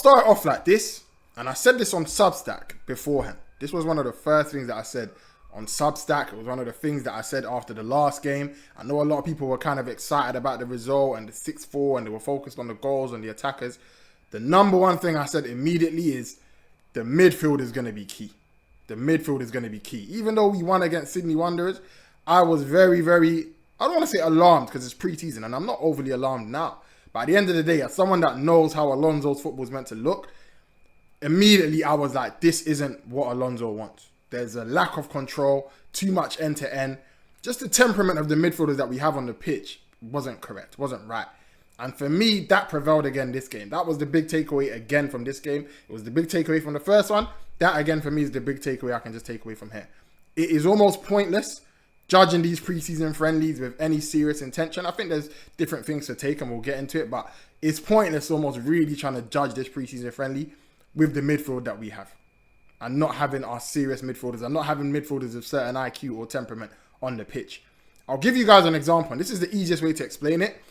start off like this, and I said this on Substack beforehand. This was one of the first things that I said on Substack. It was one of the things that I said after the last game. I know a lot of people were kind of excited about the result and the 6-4, and they were focused on the goals and the attackers. The number one thing I said immediately is the midfield is going to be key. The midfield is going to be key. Even though we won against Sydney Wanderers, I was very, very, I don't want to say alarmed because it's pre-season and I'm not overly alarmed now. But at the end of the day, as someone that knows how Alonso's football is meant to look, immediately I was like, this isn't what Alonso wants. There's a lack of control, too much end-to-end. Just the temperament of the midfielders that we have on the pitch wasn't correct, wasn't right. And for me, that prevailed again this game. That was the big takeaway again from this game. It was the big takeaway from the first one. That again for me is the big takeaway I can just take away from here. It is almost pointless judging these preseason friendlies with any serious intention. I think there's different things to take and we'll get into it, but it's pointless almost really trying to judge this preseason friendly with the midfield that we have and not having our serious midfielders and not having midfielders of certain IQ or temperament on the pitch. I'll give you guys an example, and this is the easiest way to explain it.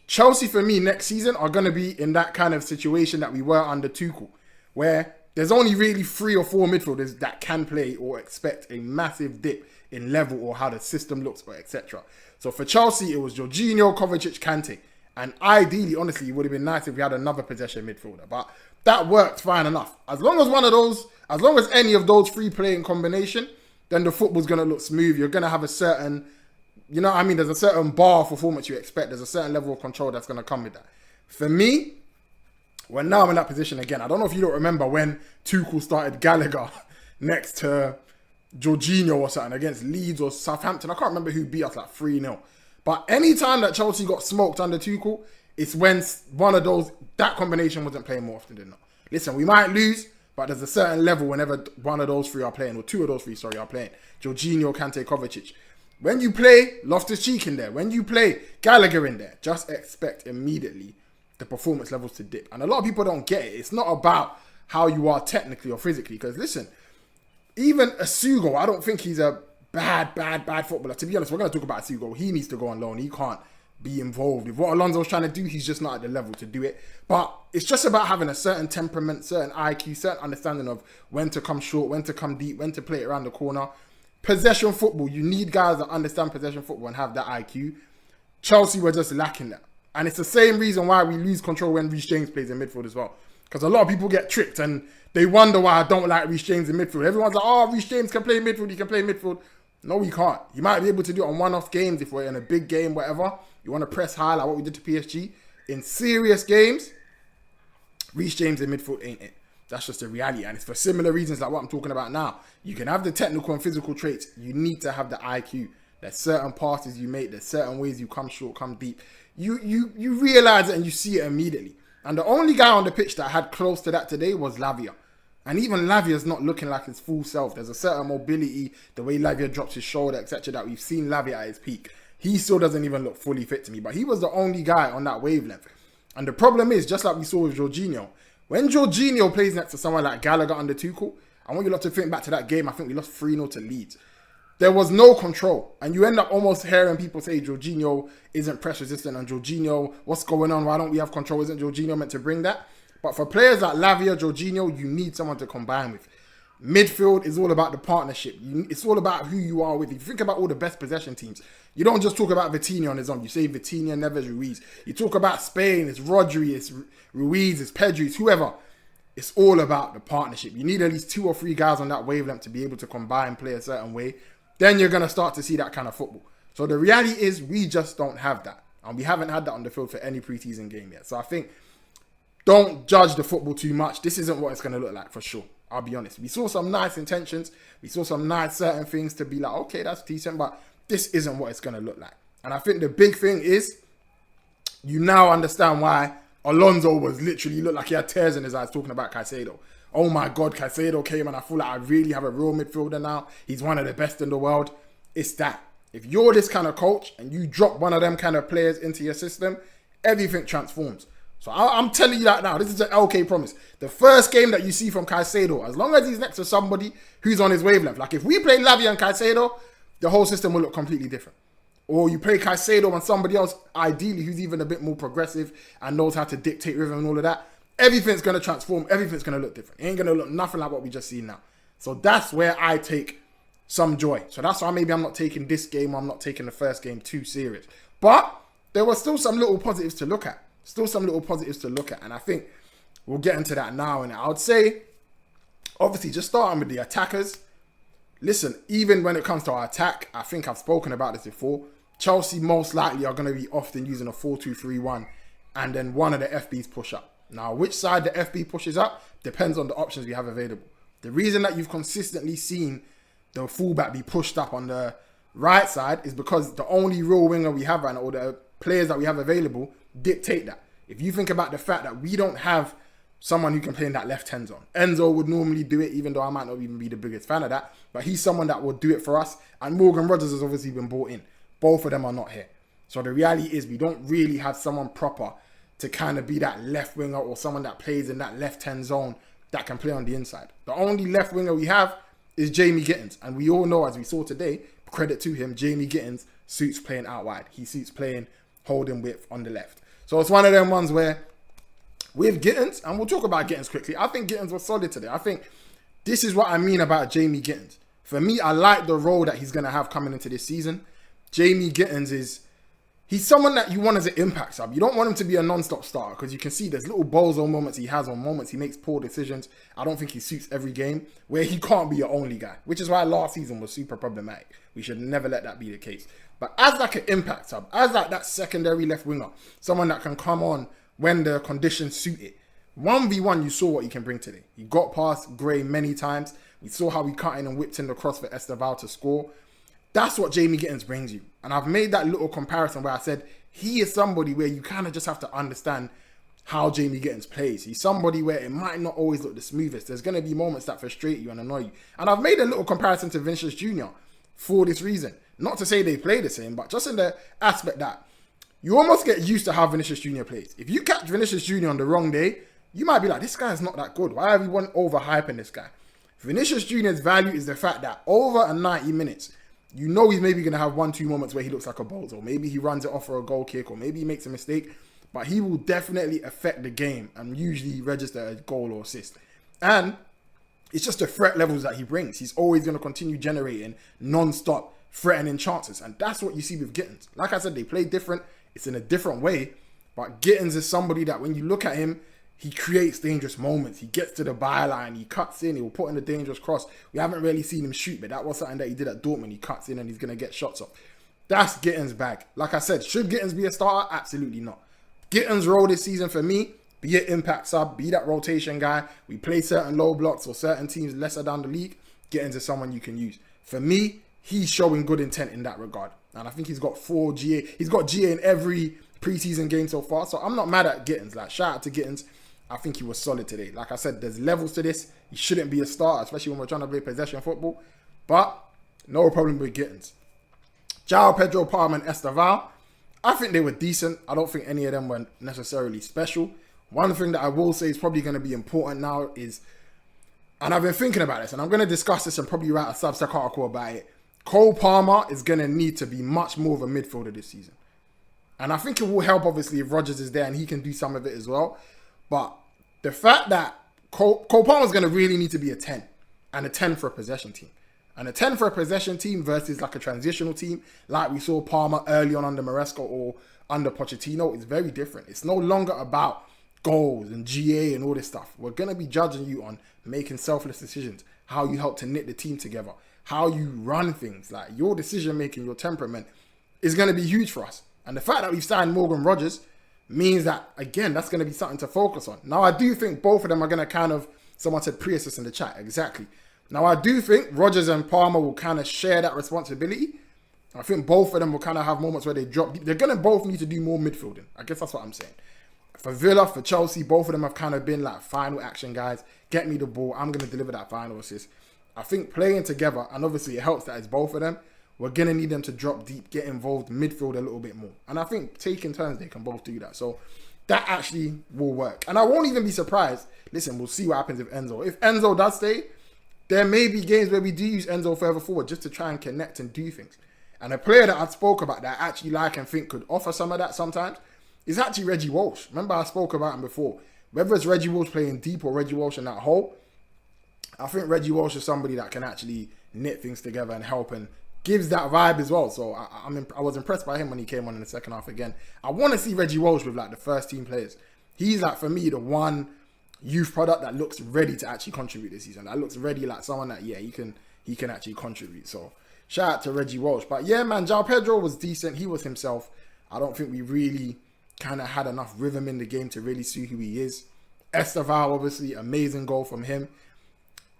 Chelsea, for me, next season are going to be in that kind of situation that we were under Tuchel, where there's only really 3 or 4 midfielders that can play or expect a massive dip in level or how the system looks or etc. So for Chelsea, it was Jorginho, Kovacic, Kante. And ideally, honestly, it would have been nice if we had another possession midfielder. But that worked fine enough. As long as any of those 3 play in combination, then the football's going to look smooth. You're going to have a certain, you know what I mean? There's a certain bar of performance you expect. There's a certain level of control that's going to come with that. For me, we're now in that position again. I don't know if you don't remember when Tuchel started Gallagher next to Jorginho or something against Leeds or Southampton. I can't remember who beat us like 3-0. But anytime that Chelsea got smoked under Tuchel, it's when one of those, that combination wasn't playing more often than not. Listen, we might lose, but there's a certain level whenever one of those 3 are playing, or 2 of those 3, sorry, are playing. Jorginho, Kante, Kovacic. When you play Loftus-Cheek in there, when you play Gallagher in there, just expect immediately the performance levels to dip. And a lot of people don't get it. It's not about how you are technically or physically. Because listen, even Asugo, I don't think he's a bad footballer. To be honest, we're going to talk about Asugo. He needs to go on loan. He can't be involved. If what Alonso's trying to do, he's just not at the level to do it. But it's just about having a certain temperament, certain IQ, certain understanding of when to come short, when to come deep, when to play it around the corner. Possession football. You need guys that understand possession football and have that IQ. Chelsea were just lacking that. And it's the same reason why we lose control when Reece James plays in midfield as well. Because a lot of people get tricked and they wonder why I don't like Reece James in midfield. Everyone's like, oh, Reece James can play midfield, he can play midfield. No, he can't. You might be able to do it on one-off games if we're in a big game, whatever. You want to press high like what we did to PSG. In serious games, Reece James in midfield ain't it. That's just the reality. And it's for similar reasons like what I'm talking about now. You can have the technical and physical traits. You need to have the IQ. There's certain passes you make. There's certain ways you come short, come deep. You realise it and you see it immediately. And the only guy on the pitch that had close to that today was Lavia. And even Lavia's not looking like his full self. There's a certain mobility, the way Lavia drops his shoulder, etc. that we've seen Lavia at his peak. He still doesn't even look fully fit to me. But he was the only guy on that wavelength. And the problem is, just like we saw with Jorginho, when Jorginho plays next to someone like Gallagher under Tuchel, I want you lot to think back to that game. I think we lost 3-0 to Leeds. There was no control. And you end up almost hearing people say Jorginho isn't press resistant and Jorginho, what's going on? Why don't we have control? Isn't Jorginho meant to bring that? But for players like Lavia, Jorginho, you need someone to combine with. Midfield is all about the partnership. It's all about who you are with. If you think about all the best possession teams, you don't just talk about Vitinha on his own. You say Vitinha, Neves, Ruiz. You talk about Spain, it's Rodri, it's Ruiz, it's Pedri, it's whoever. It's all about the partnership. You need at least 2 or 3 guys on that wavelength to be able to combine, play a certain way. Then you're going to start to see that kind of football. So the reality is we just don't have that. And we haven't had that on the field for any preseason game yet. So I think don't judge the football too much. This isn't what it's going to look like for sure. I'll be honest. We saw some nice intentions. We saw some nice certain things to be like, okay, that's decent. But this isn't what it's going to look like. And I think the big thing is you now understand why Alonso was literally looked like he had tears in his eyes talking about Caicedo. Oh my God, Caicedo came and I feel like I really have a real midfielder now. He's one of the best in the world. It's that. If you're this kind of coach and you drop one of them kind of players into your system, everything transforms. So I'm telling you that now. This is an LK promise. The first game that you see from Caicedo, as long as he's next to somebody who's on his wavelength. Like if we play Lavia and Caicedo, the whole system will look completely different. Or you play Caicedo and somebody else, ideally, who's even a bit more progressive and knows how to dictate rhythm and all of that. everything's going to transform. Everything's going to look different. It ain't going to look nothing like what we just seen now. So that's where I take some joy. So that's why maybe I'm not taking this game, or I'm not taking the first game too serious. But there were still some little positives to look at. And I think we'll get into that now. And I would say, obviously, just starting with the attackers. Listen, even when it comes to our attack, I think I've spoken about this before. Chelsea most likely are going to be often using a 4-2-3-1, and then one of the FBs push up. Now, which side the FB pushes up depends on the options we have available. The reason that you've consistently seen the fullback be pushed up on the right side is because the only real winger we have right now, or the players that we have available, dictate that. If you think about the fact that we don't have someone who can play in that left-hand zone. Enzo would normally do it, even though I might not even be the biggest fan of that. But he's someone that will do it for us. And Morgan Rogers has obviously been brought in. Both of them are not here. So the reality is we don't really have someone proper to kind of be that left winger, or someone that plays in that left-hand zone that can play on the inside. The only left winger we have is Jamie Gittens. And we all know, as we saw today, credit to him, Jamie Gittens suits playing out wide. He suits playing holding width on the left. So it's one of them ones where with Gittens, and we'll talk about Gittens quickly, I think Gittens was solid today. I think this is what I mean about Jamie Gittens. For me, I like the role that he's going to have coming into this season. Jamie Gittens he's someone that you want as an impact sub. You don't want him to be a non-stop starter, because you can see there's little bozo moments he has, on moments he makes poor decisions. I don't think he suits every game, where he can't be your only guy, which is why last season was super problematic. We should never let that be the case. But as like an impact sub, as like that secondary left winger, someone that can come on when the conditions suit it. 1v1, you saw what he can bring today. He got past Gray many times. We saw how he cut in and whipped in the cross for Esteval to score. That's what Jamie Gittens brings you. And I've made that little comparison where I said he is somebody where you kind of just have to understand how Jamie Gittens plays. He's somebody where it might not always look the smoothest. There's going to be moments that frustrate you and annoy you. And I've made a little comparison to Vinicius Jr. for this reason. Not to say they play the same, but just in the aspect that you almost get used to how Vinicius Jr. plays. If you catch Vinicius Jr. on the wrong day, you might be like, this guy's not that good. Why are we overhyping this guy? Vinicius Jr.'s value is the fact that over a 90 minutes, you know he's maybe going to have 1-2 moments where he looks like a bozo. Maybe he runs it off for a goal kick, or maybe he makes a mistake. But he will definitely affect the game and usually register a goal or assist. And it's just the threat levels that he brings. He's always going to continue generating non-stop threatening chances. And that's what you see with Gittens. Like I said, they play different. It's in a different way. But Gittens is somebody that when you look at him, he creates dangerous moments. He gets to the byline. He cuts in. He will put in a dangerous cross. We haven't really seen him shoot, but that was something that he did at Dortmund. He cuts in and he's going to get shots off. That's Gittens' bag. Like I said, should Gittens be a starter? Absolutely not. Gittens' role this season for me, be an impact sub, be that rotation guy. We play certain low blocks or certain teams lesser down the league. Gittens is someone you can use. For me, he's showing good intent in that regard. And I think he's got 4 GA. He's got GA in every preseason game so far. So I'm not mad at Gittens. Like, shout out to Gittens. I think he was solid today. Like I said, there's levels to this. He shouldn't be a starter, especially when we're trying to play possession football. But no problem with Gittens. João Pedro, Palmer, and Esteval, I think they were decent. I don't think any of them were necessarily special. One thing that I will say is probably going to be important now is, and I've been thinking about this, and I'm going to discuss this and probably write a Substack article about it. Cole Palmer is going to need to be much more of a midfielder this season. And I think it will help, obviously, if Rodgers is there and he can do some of it as well. But the fact that Cole Palmer is going to really need to be a 10, and a 10 for a possession team. And a 10 for a possession team versus like a transitional team, like we saw Palmer early on under Maresca or under Pochettino, is very different. It's no longer about goals and GA and all this stuff. We're going to be judging you on making selfless decisions, how you help to knit the team together, how you run things. Like, your decision making, your temperament is going to be huge for us. And the fact that we've signed Morgan Rogers means that, again, that's going to be something to focus on. Now, I do think both of them are going to kind of, someone said pre-assist in the chat, exactly. Now, I do think Rodgers and Palmer will kind of share that responsibility. I think both of them will kind of have moments where they drop deep. They're going to both need to do more midfielding. I guess that's what I'm saying. For Villa, for Chelsea, both of them have kind of been like final action guys. Get me the ball. I'm going to deliver that final assist. I think playing together, and obviously it helps that it's both of them, we're going to need them to drop deep, get involved, midfield a little bit more. And I think taking turns, they can both do that. So that actually will work. And I won't even be surprised. Listen, we'll see what happens with Enzo. If Enzo does stay, there may be games where we do use Enzo further forward just to try and connect and do things. And a player that I spoke about that I actually like and think could offer some of that sometimes is actually Reggie Walsh. Remember I spoke about him before. Whether it's Reggie Walsh playing deep or Reggie Walsh in that hole, I think Reggie Walsh is somebody that can actually knit things together and help and gives that vibe as well. So I was impressed by him when he came on in the second half again. I want to see Reggie Walsh with like the first team players. He's like, for me, the one youth product that looks ready to actually contribute this season. That looks ready, like someone that, yeah, he can actually contribute. So shout out to Reggie Walsh. But yeah, man, João Pedro was decent. He was himself. I don't think we really kind of had enough rhythm in the game to really see who he is. Esteval, obviously, amazing goal from him.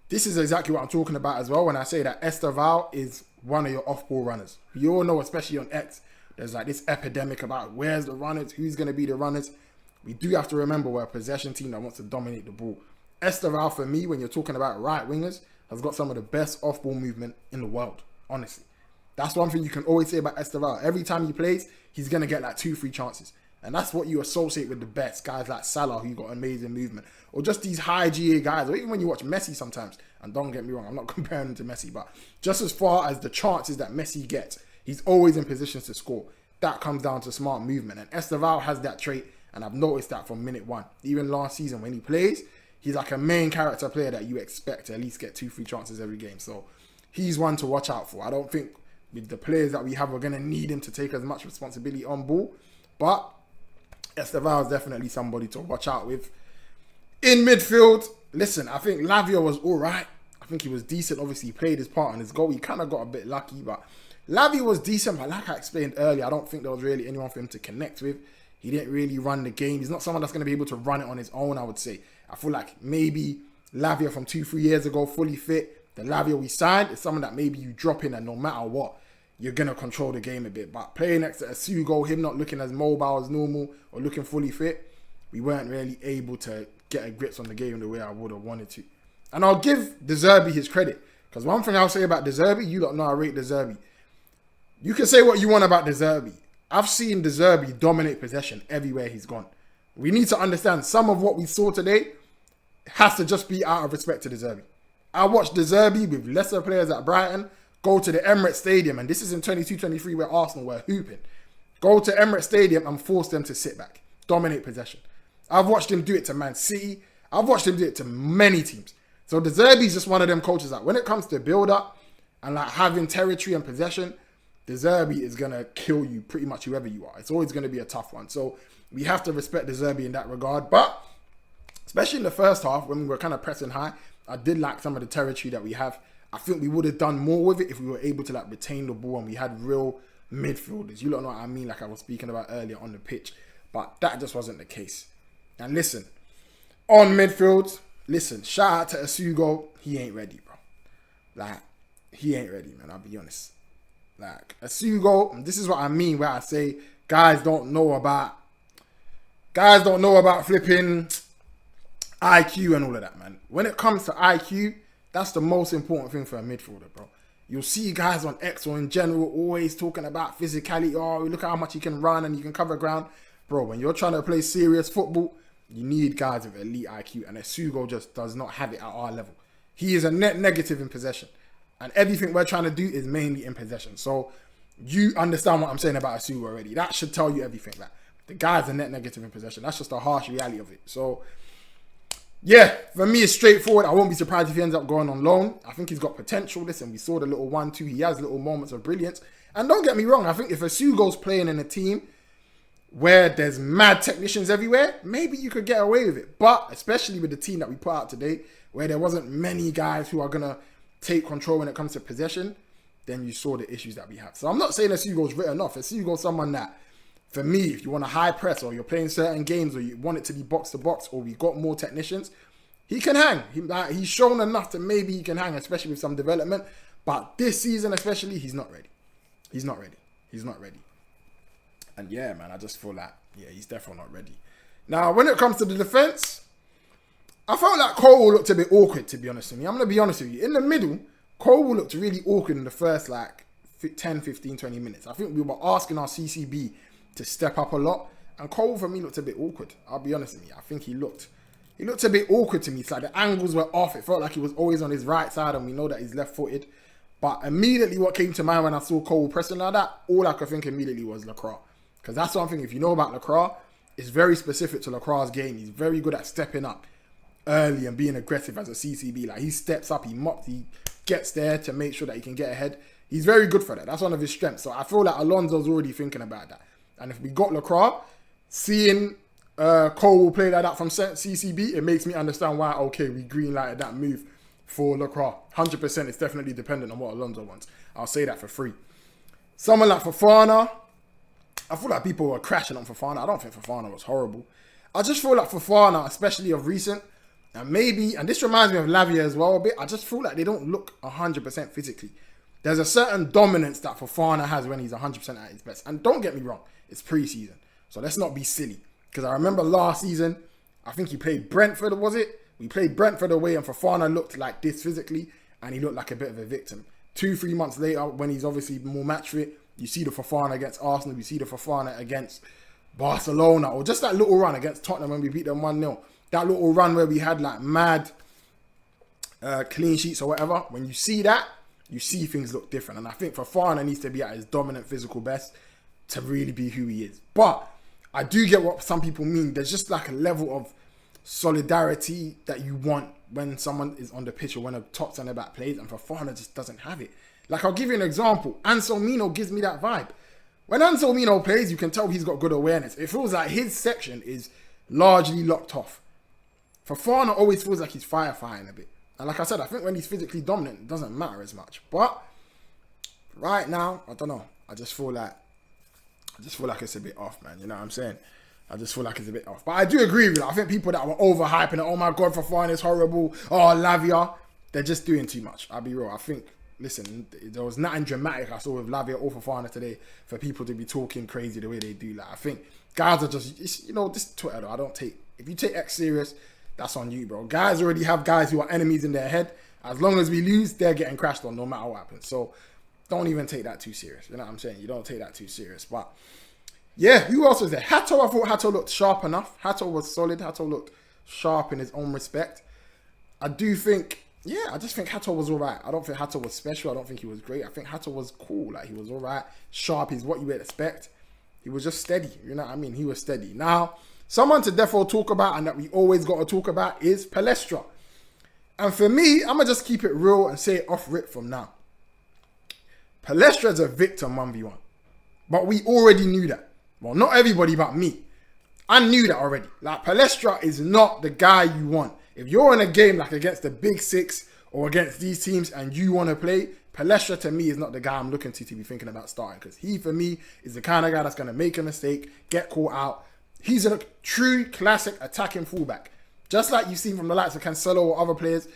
This is exactly what I'm talking about as well when I say that Esteval is one of your off-ball runners. You all know, especially on X, there's like this epidemic about where's the runners, who's going to be the runners. We do have to remember we're a possession team that wants to dominate the ball. Esteval, for me, when you're talking about right wingers, has got some of the best off-ball movement in the world, honestly. That's one thing you can always say about Esteval. Every time he plays, he's going to get like 2-3 chances. And that's what you associate with the best. Guys like Salah, who got amazing movement. Or just these high GA guys. Or even when you watch Messi sometimes. And don't get me wrong, I'm not comparing him to Messi. But just as far as the chances that Messi gets, he's always in positions to score. That comes down to smart movement. And Esteval has that trait. And I've noticed that from minute one. Even last season when he plays, he's like a main character player that you expect to at least get 2-3 chances every game. So he's one to watch out for. I don't think with the players that we have, we're going to need him to take as much responsibility on ball. But Esteval is definitely somebody to watch out with. In midfield, listen, I think Lavia was all right. I think he was decent. Obviously, he played his part on his goal. He kind of got a bit lucky, but Lavia was decent. But like I explained earlier, I don't think there was really anyone for him to connect with. He didn't really run the game. He's not someone that's going to be able to run it on his own, I would say. I feel like maybe Lavia from 2-3 years ago, fully fit, the Lavia we signed is someone that maybe you drop in and no matter what, you're going to control the game a bit. But playing next to Asugo, him not looking as mobile as normal or looking fully fit, we weren't really able to get a grips on the game the way I would have wanted to. And I'll give Zerbi his credit. Because one thing I'll say about Zerbi, you don't know I rate Zerbi. You can say what you want about Zerbi. I've seen Zerbi dominate possession everywhere he's gone. We need to understand some of what we saw today has to just be out of respect to Zerbi. I watched Zerbi with lesser players at Brighton go to the Emirates Stadium, and this is in 22-23 where Arsenal were hooping. Go to Emirates Stadium and force them to sit back, dominate possession. I've watched him do it to Man City. I've watched him do it to many teams. So Zerbi's just one of them coaches that when it comes to build-up and like having territory and possession, Zerbi is going to kill you pretty much whoever you are. It's always going to be a tough one. So we have to respect Zerbi in that regard. But especially in the first half when we were kind of pressing high, I did like some of the territory that we have. I think we would have done more with it if we were able to like retain the ball and we had real midfielders. You don't know what I mean, like I was speaking about earlier on the pitch. But that just wasn't the case. And listen, on midfield, listen, shout out to Asugo. He ain't ready, bro. Like, he ain't ready, man. I'll be honest. Like, Asugo, this is what I mean where I say guys don't know about flipping IQ and all of that, man. When it comes to IQ, that's the most important thing for a midfielder, bro. You'll see guys on X or in general always talking about physicality. Oh, look at how much he can run and he can cover ground. Bro, when you're trying to play serious football, you need guys with elite IQ. And Asugo just does not have it at our level. He is a net negative in possession. And everything we're trying to do is mainly in possession. So you understand what I'm saying about Asugo already. That should tell you everything. Like, the guy's a net negative in possession. That's just a harsh reality of it. So, yeah, for me, it's straightforward. I won't be surprised if he ends up going on loan. I think he's got potential. Listen, we saw the little 1-2. He has little moments of brilliance. And don't get me wrong. I think if Asugo's playing in a team where there's mad technicians everywhere, maybe you could get away with it. But especially with the team that we put out today, where there wasn't many guys who are going to take control when it comes to possession, then you saw the issues that we have. So I'm not saying Asugo's written off. Asugo's someone that, for me, if you want a high press or you're playing certain games or you want it to be box to box or we got more technicians, he can hang. He's shown enough to maybe he can hang, especially with some development. But this season especially, he's not ready. He's not ready. He's not ready. And yeah, man, I just feel like, yeah, he's definitely not ready. Now, when it comes to the defense, I felt like Cole looked a bit awkward, to be honest with you. I'm going to be honest with you. In the middle, Cole looked really awkward in the first, like, 10, 15, 20 minutes. I think we were asking our CCB to step up a lot. And Cole, for me, looked a bit awkward. I'll be honest with you. I think he looked a bit awkward to me. It's like the angles were off. It felt like he was always on his right side, and we know that he's left-footed. But immediately what came to mind when I saw Cole pressing like that, all I could think immediately was Lacroix. Because that's something, if you know about Lacroix, is very specific to Lacroix's game. He's very good at stepping up early and being aggressive as a CCB. Like, he steps up, he mops, he gets there to make sure that he can get ahead. He's very good for that. That's one of his strengths. So I feel like Alonso's already thinking about that. And if we got Lacroix, seeing Cole will play like that from CCB, it makes me understand why, okay, we green-lighted that move for Lacroix. 100% it's definitely dependent on what Alonso wants. I'll say that for free. Someone like Fofana, I feel like people were crashing on Fofana. I don't think Fofana was horrible. I just feel like Fofana, especially of recent, and this reminds me of Lavia as well a bit, I just feel like they don't look 100% physically. There's a certain dominance that Fofana has when he's 100% at his best. And don't get me wrong, it's pre-season. So let's not be silly. Because I remember last season, I think he played Brentford, was it? We played Brentford away and Fofana looked like this physically and he looked like a bit of a victim. 2-3 months later, when he's obviously more match fit, you see the Fofana against Arsenal, you see the Fofana against Barcelona, or just that little run against Tottenham when we beat them 1-0. That little run where we had like mad clean sheets or whatever. When you see that, you see things look different. And I think Fofana needs to be at his dominant physical best to really be who he is. But I do get what some people mean. There's just like a level of solidarity that you want when someone is on the pitch or when a top centre back plays, and Fofana just doesn't have it. Like, I'll give you an example. Anselmino gives me that vibe. When Anselmino plays, you can tell he's got good awareness. It feels like his section is largely locked off. Fofana always feels like he's firefighting a bit. And like I said, I think when he's physically dominant, it doesn't matter as much. But right now, I don't know. I just feel like it's a bit off, man. You know what I'm saying? I just feel like it's a bit off. But I do agree with you. I think people that were overhyping it, oh my God, Fofana is horrible. Oh, Lavia, they're just doing too much. I'll be real. I think, listen, there was nothing dramatic I saw with Lavia or Fofana today for people to be talking crazy the way they do. Like, I think guys are just, this Twitter though, I don't take, if you take X serious, that's on you, bro. Guys already have guys who are enemies in their head. As long as we lose, they're getting crashed on no matter what happens. So don't even take that too serious. You know what I'm saying? You don't take that too serious. But yeah, who else was there? Hato, I thought Hato looked sharp enough. Hato was solid. Hato looked sharp in his own respect. I just think Hato was all right. I don't think Hato was special. I don't think he was great. I think Hato was cool. Like, he was all right. Sharp is what you would expect. He was just steady. You know what I mean? He was steady. Now, someone to therefore talk about and that we always got to talk about is Palestra. And for me, I'm going to just keep it real and say it off rip from now. Palestra is a victim 1v1. But we already knew that. Well, not everybody but me. I knew that already. Like, Palestra is not the guy you want. If you're in a game like against the Big Six or against these teams and you want to play, Palestra to me is not the guy I'm looking to be thinking about starting. Because he, for me, is the kind of guy that's going to make a mistake, get caught out. He's a true classic attacking fullback. Just like you've seen from the likes of Cancelo or other players.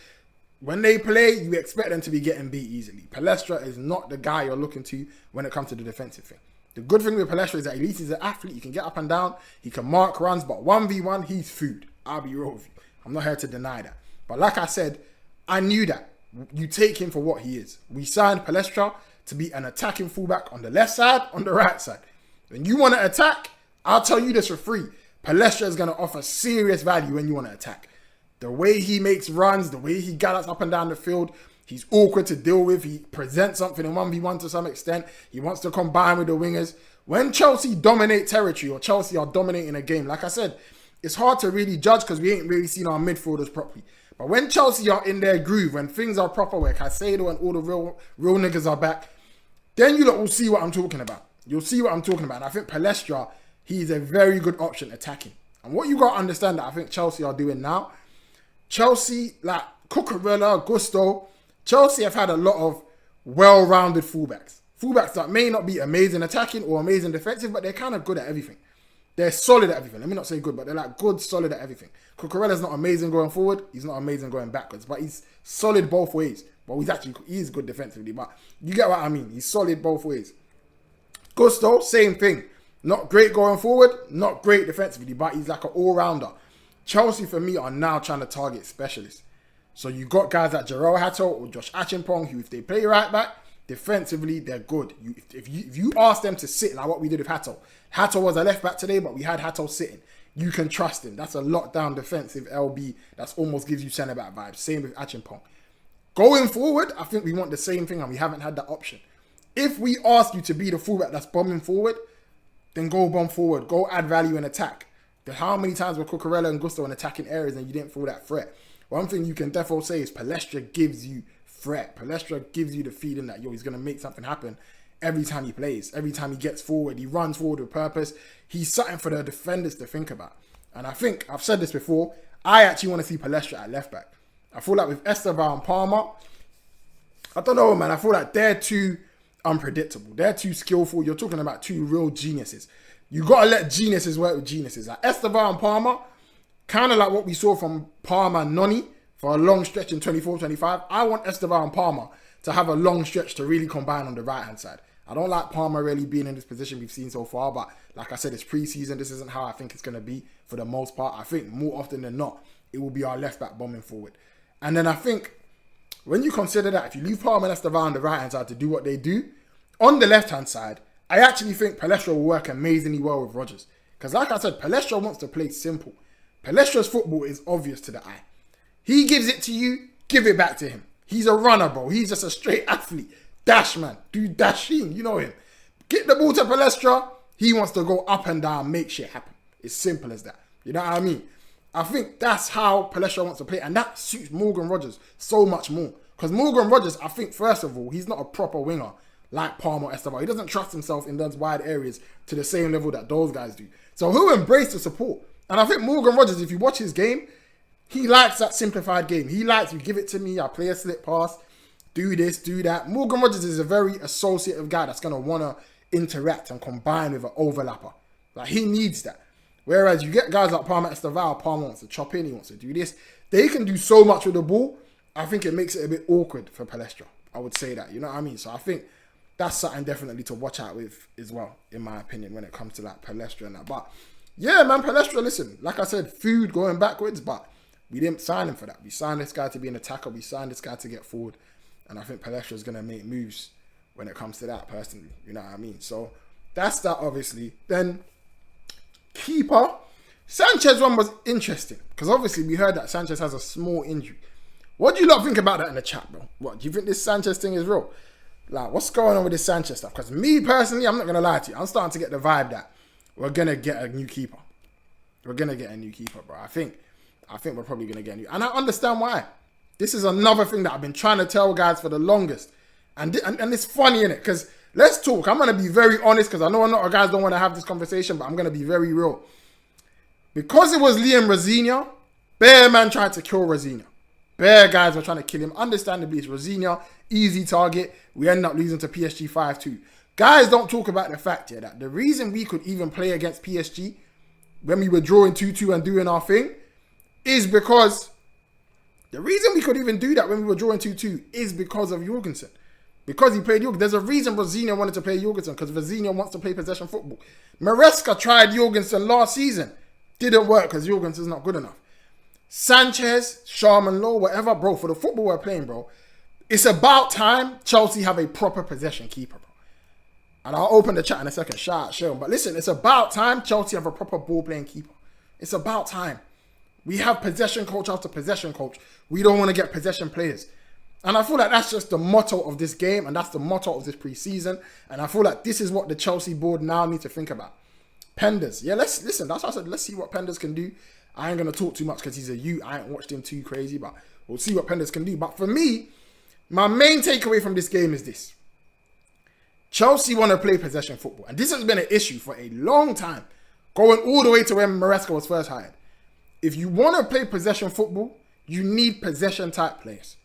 When they play, you expect them to be getting beat easily. Palestra is not the guy you're looking to when it comes to the defensive thing. The good thing with Palestra is that at least he's an athlete. He can get up and down. He can mark runs. But 1v1, he's food. I'll be real with you. I'm not here to deny that. But like I said, I knew that. You take him for what he is. We signed Palestra to be an attacking fullback on the left side, on the right side. When you want to attack, I'll tell you this for free. Palestra is going to offer serious value when you want to attack. The way he makes runs, the way he gallops up and down the field, he's awkward to deal with. He presents something in 1v1 to some extent. He wants to combine with the wingers. When Chelsea dominate territory or Chelsea are dominating a game, like I said, it's hard to really judge because we ain't really seen our midfielders properly. But when Chelsea are in their groove, when things are proper, where Caicedo and all the real niggas are back, then you lot will see what I'm talking about. You'll see what I'm talking about. And I think Palestra, he's a very good option attacking. And what you got to understand that I think Chelsea are doing now, Chelsea, like Cucurella, Gusto, Chelsea have had a lot of well-rounded fullbacks. Fullbacks that may not be amazing attacking or amazing defensive, but they're kind of good at everything. They're solid at everything. Let me not say good, but they're like good, solid at everything. Cucurella's not amazing going forward. He's not amazing going backwards, but he's solid both ways. Well, he's good defensively, but you get what I mean. He's solid both ways. Gusto, same thing. Not great going forward, not great defensively, but he's like an all-rounder. Chelsea, for me, are now trying to target specialists. So you got guys like Jarrell Hato or Josh Achimpong, who if they play right back, defensively, they're good. If you ask them to sit, like what we did with Hato. Hato was a left back today, but we had Hato sitting. You can trust him. That's a lockdown defensive LB. That almost gives you centre back vibes. Same with Achimpong. Going forward, I think we want the same thing, and we haven't had that option. If we ask you to be the fullback that's bombing forward, then go bomb forward. Go add value in attack. How many times were Cucurella and Gusto in attacking areas and you didn't feel that threat? One thing you can definitely say is Palestra gives you threat. Palestra gives you the feeling that, he's going to make something happen every time he plays. Every time he gets forward, he runs forward with purpose. He's something for the defenders to think about. And I think, I've said this before, I actually want to see Palestra at left back. I feel like with Esteban and Palmer, I don't know, man. I feel like they're too unpredictable. They're too skillful. You're talking about two real geniuses. You got to let geniuses work with geniuses. Like Esteban and Palmer, kind of like what we saw from Palmer and Noni for a long stretch in 24-25. I want Esteban and Palmer to have a long stretch to really combine on the right-hand side. I don't like Palmer really being in this position we've seen so far, but like I said, it's pre-season. This isn't how I think it's going to be for the most part. I think more often than not, it will be our left-back bombing forward. And then I think when you consider that, if you leave Palmer and Esteban on the right-hand side to do what they do, on the left-hand side, I actually think Palestra will work amazingly well with Rodgers. Because like I said, Palestra wants to play simple. Palestra's football is obvious to the eye. He gives it to you, give it back to him. He's a runner, bro. He's just a straight athlete. Dash, man. Do dashing. You know him. Get the ball to Palestra. He wants to go up and down, make shit happen. It's simple as that. You know what I mean? I think that's how Palestra wants to play. And that suits Morgan Rodgers so much more. Because Morgan Rodgers, I think, first of all, he's not a proper winger like Palmer or Esteban. He doesn't trust himself in those wide areas to the same level that those guys do. So he'll embrace the support. And I think Morgan Rodgers, if you watch his game, he likes that simplified game. He likes, you give it to me, I play a slip pass, do this, do that. Morgan Rodgers is a very associative guy that's going to want to interact and combine with an overlapper. Like, he needs that. Whereas you get guys like Palmer, Esteban, Palmer wants to chop in, he wants to do this. They can do so much with the ball. I think it makes it a bit awkward for Palestra. I would say that, you know what I mean? So I think that's something definitely to watch out with as well, in my opinion, when it comes to like Palestra and that. But yeah, man, Palestra, listen, like I said, food going backwards, but we didn't sign him for that. We signed this guy to be an attacker. We signed this guy to get forward. And I think Palestra is going to make moves when it comes to that, personally. You know what I mean? So that's that, obviously. Then keeper. Sanchez one was interesting because obviously we heard that Sanchez has a small injury. What do you lot think about that in the chat, bro? What, do you think this Sanchez thing is real? Like, what's going on with this Sanchez stuff? Because me, personally, I'm not going to lie to you. I'm starting to get the vibe that we're going to get a new keeper. We're going to get a new keeper, bro. I think we're probably going to get a new. And I understand why. This is another thing that I've been trying to tell guys for the longest. And it's funny, innit? Because let's talk. I'm going to be very honest because I know a lot of guys don't want to have this conversation, but I'm going to be very real. Because it was Liam Rosignol, bare man tried to kill Rosignol. Bare guys were trying to kill him. Understandably, it's Rosignol, easy target. We end up losing to PSG 5-2. Guys don't talk about the fact here that the reason we could even play against PSG when we were drawing 2-2 and doing our thing is because the reason we could even do that when we were drawing 2-2 is because of Jorgensen. Because he played Jorgensen. There's a reason Rosignol wanted to play Jorgensen, because Rosignol wants to play possession football. Maresca tried Jorgensen last season. Didn't work because Jorgensen's not good enough. Sanchez, Sharman Lowe, whatever, bro, for the football we're playing, bro, it's about time Chelsea have a proper possession keeper, bro. And I'll open the chat in a second. Shout out, show him. But listen, it's about time Chelsea have a proper ball-playing keeper. It's about time. We have possession coach after possession coach. We don't want to get possession players. And I feel like that's just the motto of this game, and that's the motto of this pre-season. And I feel like this is what the Chelsea board now need to think about. Penders. Yeah, let's listen. That's what I said. Let's see what Penders can do. I ain't going to talk too much because he's a youth. I ain't watched him too crazy, but we'll see what Penders can do. But for me, my main takeaway from this game is this. Chelsea want to play possession football. And this has been an issue for a long time, going all the way to when Maresca was first hired. If you want to play possession football, you need possession-type players.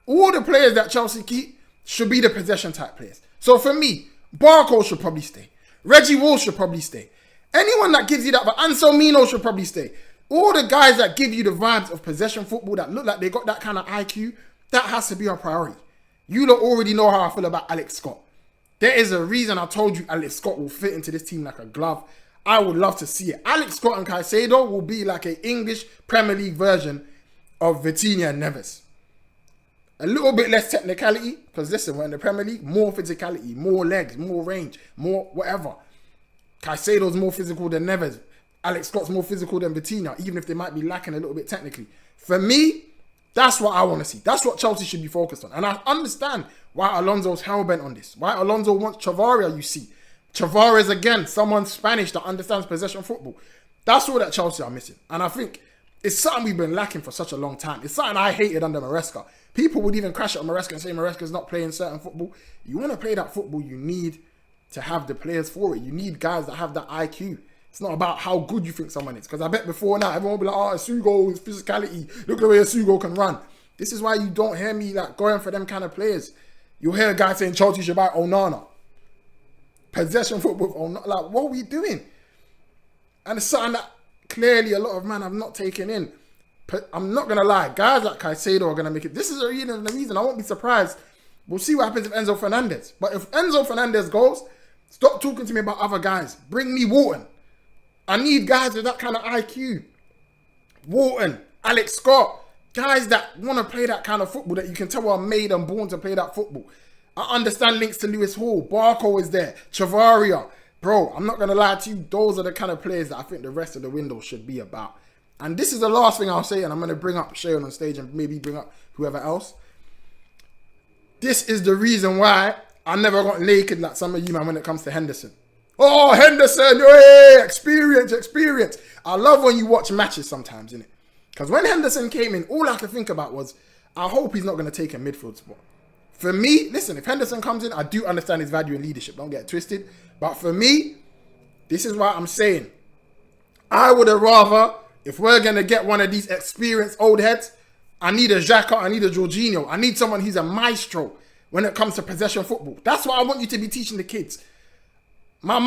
All the players that Chelsea keep should be the possession-type players. So for me, Barco should probably stay. Reggie Walsh should probably stay. Anyone that gives you that, but Anselmino should probably stay. All the guys that give you the vibes of possession football that look like they got that kind of IQ, that has to be our priority. You lot already know how I feel about Alex Scott. There is a reason I told you Alex Scott will fit into this team like a glove. I would love to see it. Alex Scott and Caicedo will be like an English Premier League version of Vitinha and Neves. A little bit less technicality, because listen, we're in the Premier League, more physicality, more legs, more range, more whatever. Caicedo's more physical than Neves. Alex Scott's more physical than Vitinha, even if they might be lacking a little bit technically. For me, that's what I want to see. That's what Chelsea should be focused on. And I understand why Alonso's hellbent on this. Why Alonso wants Chavaria, you see. Chavaria is, again, someone Spanish that understands possession football. That's all that Chelsea are missing. And I think it's something we've been lacking for such a long time. It's something I hated under Maresca. People would even crash at Maresca and say Maresca's not playing certain football. You want to play that football, you need to have the players for it. You need guys that have that IQ. It's not about how good you think someone is. Because I bet before now, everyone will be like, oh, Asugo, his physicality. Look at the way Asugo can run. This is why you don't hear me like going for them kind of players. You'll hear a guy saying Chelsea should buy Onana. Possession football, Onana. Like, what are we doing? And it's something that clearly a lot of men have not taken in. I'm not going to lie. Guys like Caicedo are going to make it. This is the reason. I won't be surprised. We'll see what happens with Enzo Fernandez. But if Enzo Fernandez goes, stop talking to me about other guys. Bring me Wharton. I need guys with that kind of IQ. Wharton, Alex Scott. Guys that want to play that kind of football that you can tell are made and born to play that football. I understand links to Lewis Hall. Barco is there. Chavaria. Bro, I'm not going to lie to you. Those are the kind of players that I think the rest of the window should be about. And this is the last thing I'll say, and I'm going to bring up Shayon on stage and maybe bring up whoever else. This is the reason why I never got naked like some of you, man, when it comes to Henderson. Oh, Henderson, hey, experience. I love when you watch matches sometimes, innit? Because when Henderson came in, all I could think about was, I hope he's not going to take a midfield spot. For me, listen, if Henderson comes in, I do understand his value in leadership. Don't get it twisted. But for me, this is what I'm saying. I would have rather, if we're going to get one of these experienced old heads, I need a Xhaka, I need a Jorginho. I need someone who's a maestro when it comes to possession football. That's what I want you to be teaching the kids. My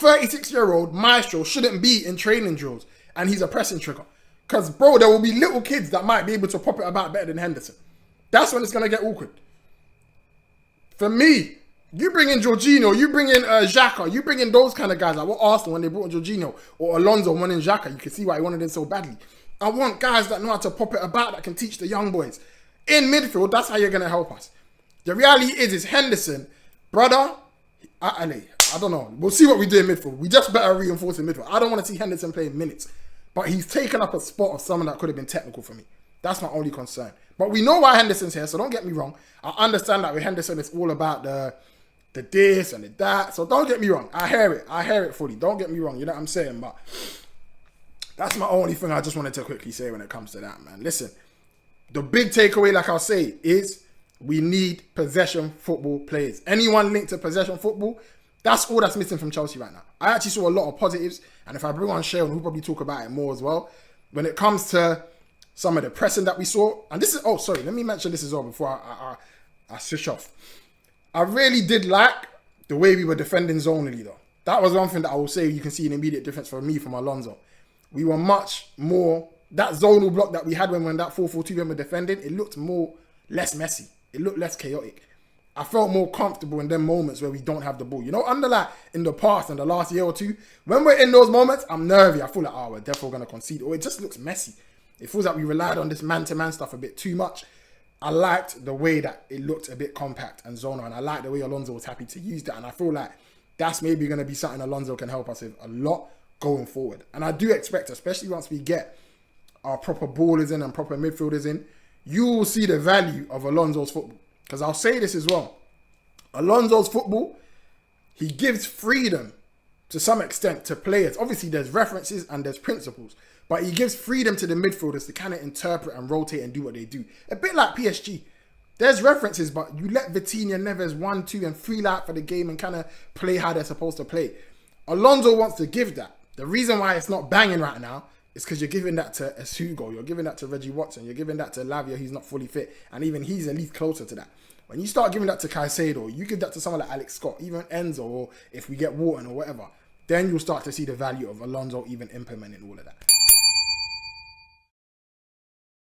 36-year-old maestro shouldn't be in training drills and he's a pressing trigger. Because, bro, there will be little kids that might be able to pop it about better than Henderson. That's when it's going to get awkward. For me, you bring in Jorginho, you bring in Xhaka, you bring in those kind of guys. Like what Arsenal, when they brought in Jorginho, or Alonso wanting Xhaka, you can see why he wanted it so badly. I want guys that know how to pop it about, that can teach the young boys. In midfield, that's how you're going to help us. The reality is Henderson, brother, I don't know. We'll see what we do in midfield. We just better reinforce in midfield. I don't want to see Henderson playing minutes. But he's taken up a spot of someone that could have been technical for me. That's my only concern. But we know why Henderson's here, so don't get me wrong. I understand that with Henderson, it's all about the this and the that. So don't get me wrong. I hear it fully. Don't get me wrong. You know what I'm saying? But that's my only thing I just wanted to quickly say when it comes to that, man. Listen, the big takeaway, like I'll say, is we need possession football players. Anyone linked to possession football, that's all that's missing from Chelsea right now. I actually saw a lot of positives, and if I bring on Shayon, we'll probably talk about it more as well. When it comes to some of the pressing that we saw, and this is, oh, sorry, let me mention this as well before I switch off. I really did like the way we were defending zonally, though. That was one thing that I will say you can see an immediate difference for me from Alonso. We were much more, that zonal block that we had when that 4-4-2 when we were defending, it looked less messy. It looked less chaotic. I felt more comfortable in them moments where we don't have the ball. You know, under like in the past, in the last year or two, when we're in those moments, I'm nervy. I feel like, we're definitely going to concede. Or it just looks messy. It feels like we relied on this man-to-man stuff a bit too much. I liked the way that it looked a bit compact and zonal, and I liked the way Alonso was happy to use that. And I feel like that's maybe going to be something Alonso can help us with a lot going forward. And I do expect, especially once we get our proper ballers in and proper midfielders in, you will see the value of Alonso's football. Because I'll say this as well. Alonso's football, he gives freedom to some extent to players. Obviously, there's references and there's principles. But he gives freedom to the midfielders to kind of interpret and rotate and do what they do. A bit like PSG. There's references, but you let Vitinha, Neves 1, 2 and 3 out for the game and kind of play how they're supposed to play. Alonso wants to give that. The reason why it's not banging right now is because you're giving that to Asugo. You're giving that to Reggie Watson. You're giving that to Lavia, who's not fully fit. And even he's at least closer to that. When you start giving that to Caicedo, you give that to someone like Alex Scott, even Enzo, or if we get Wharton or whatever, then you'll start to see the value of Alonso even implementing all of that.